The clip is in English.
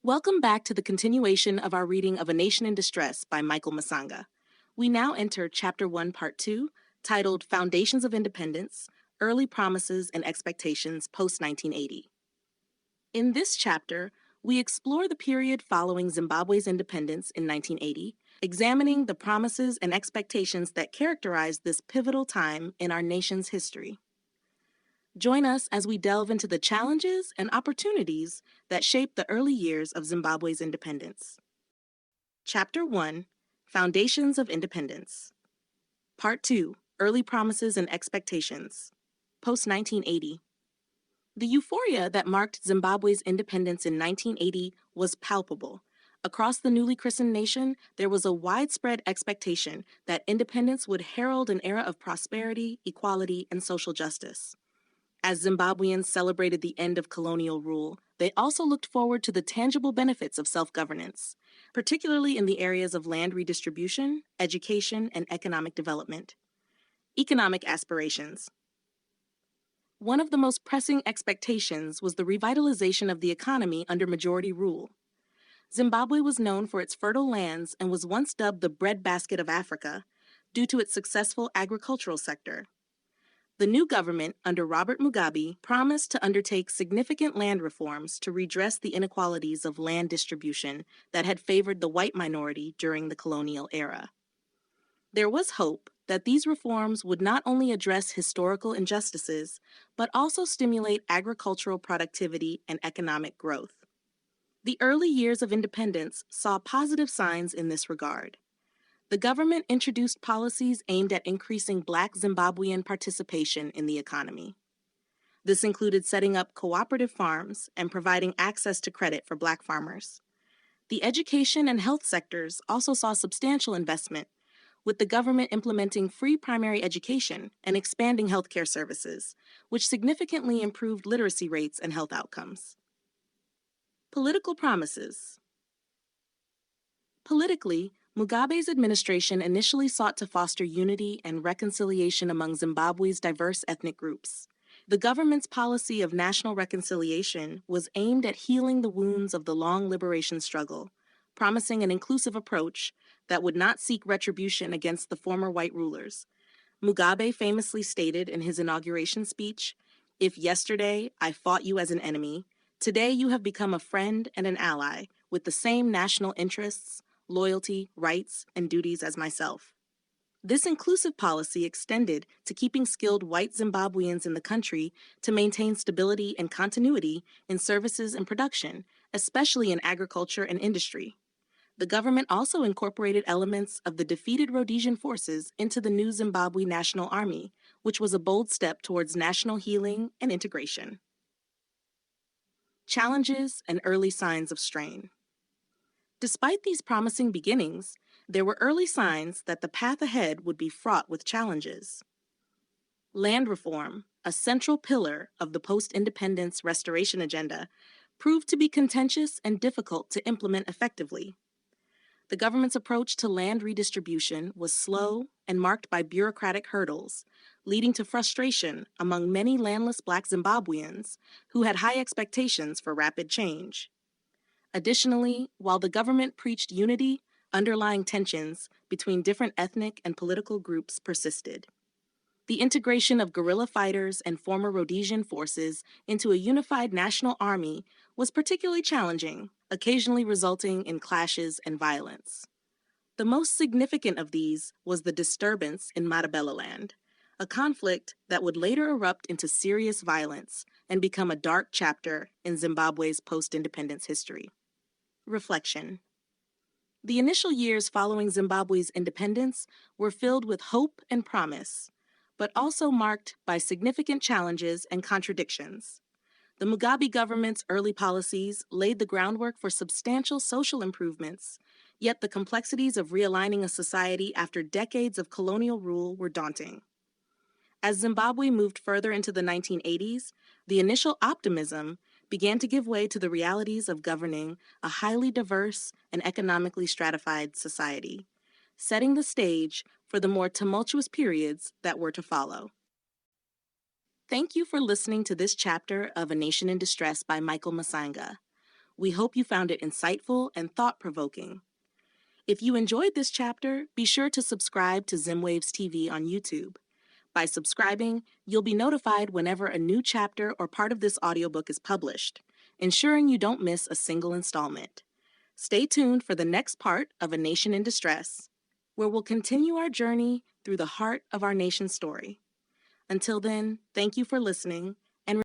Welcome back to the continuation of our reading of A Nation in Distress by Michael Masanga. We now enter Chapter 1, Part 2, titled Foundations of Independence, Early Promises and Expectations Post-1980. In this chapter, we explore the period following Zimbabwe's independence in 1980, examining the promises and expectations that characterized this pivotal time in our nation's history. Join us as we delve into the challenges and opportunities that shaped the early years of Zimbabwe's independence. Chapter 1, Foundations of Independence. Part 2, Early Promises and Expectations. Post-1980. The euphoria that marked Zimbabwe's independence in 1980 was palpable. Across the newly christened nation, there was a widespread expectation that independence would herald an era of prosperity, equality, and social justice. As Zimbabweans celebrated the end of colonial rule, they also looked forward to the tangible benefits of self-governance, particularly in the areas of land redistribution, education, and economic development. Economic aspirations. One of the most pressing expectations was the revitalization of the economy under majority rule. Zimbabwe was known for its fertile lands and was once dubbed the breadbasket of Africa due to its successful agricultural sector. The new government, under Robert Mugabe, promised to undertake significant land reforms to redress the inequalities of land distribution that had favored the white minority during the colonial era. There was hope that these reforms would not only address historical injustices, but also stimulate agricultural productivity and economic growth. The early years of independence saw positive signs in this regard. The government introduced policies aimed at increasing Black Zimbabwean participation in the economy. This included setting up cooperative farms and providing access to credit for Black farmers. The education and health sectors also saw substantial investment, with the government implementing free primary education and expanding healthcare services, which significantly improved literacy rates and health outcomes. Political promises. Politically, Mugabe's administration initially sought to foster unity and reconciliation among Zimbabwe's diverse ethnic groups. The government's policy of national reconciliation was aimed at healing the wounds of the long liberation struggle, promising an inclusive approach that would not seek retribution against the former white rulers. Mugabe famously stated in his inauguration speech, "If yesterday I fought you as an enemy, today you have become a friend and an ally with the same national interests, loyalty, rights, and duties as myself." This inclusive policy extended to keeping skilled white Zimbabweans in the country to maintain stability and continuity in services and production, especially in agriculture and industry. The government also incorporated elements of the defeated Rhodesian forces into the new Zimbabwe National Army, which was a bold step towards national healing and integration. Challenges and early signs of strain. Despite these promising beginnings, there were early signs that the path ahead would be fraught with challenges. Land reform, a central pillar of the post-independence restoration agenda, proved to be contentious and difficult to implement effectively. The government's approach to land redistribution was slow and marked by bureaucratic hurdles, leading to frustration among many landless Black Zimbabweans who had high expectations for rapid change. Additionally, while the government preached unity, underlying tensions between different ethnic and political groups persisted. The integration of guerrilla fighters and former Rhodesian forces into a unified national army was particularly challenging, occasionally resulting in clashes and violence. The most significant of these was the disturbance in Matabeleland, a conflict that would later erupt into serious violence and become a dark chapter in Zimbabwe's post-independence history. Reflection. The initial years following Zimbabwe's independence were filled with hope and promise, but also marked by significant challenges and contradictions. The Mugabe government's early policies laid the groundwork for substantial social improvements, yet the complexities of realigning a society after decades of colonial rule were daunting. As Zimbabwe moved further into the 1980s, the initial optimism began to give way to the realities of governing a highly diverse and economically stratified society, setting the stage for the more tumultuous periods that were to follow. Thank you for listening to this chapter of A Nation in Distress by Michael Masanga. We hope you found it insightful and thought-provoking. If you enjoyed this chapter, be sure to subscribe to Zimwaves TV on YouTube. By subscribing, you'll be notified whenever a new chapter or part of this audiobook is published, ensuring you don't miss a single installment. Stay tuned for the next part of A Nation in Distress, where we'll continue our journey through the heart of our nation's story. Until then, thank you for listening,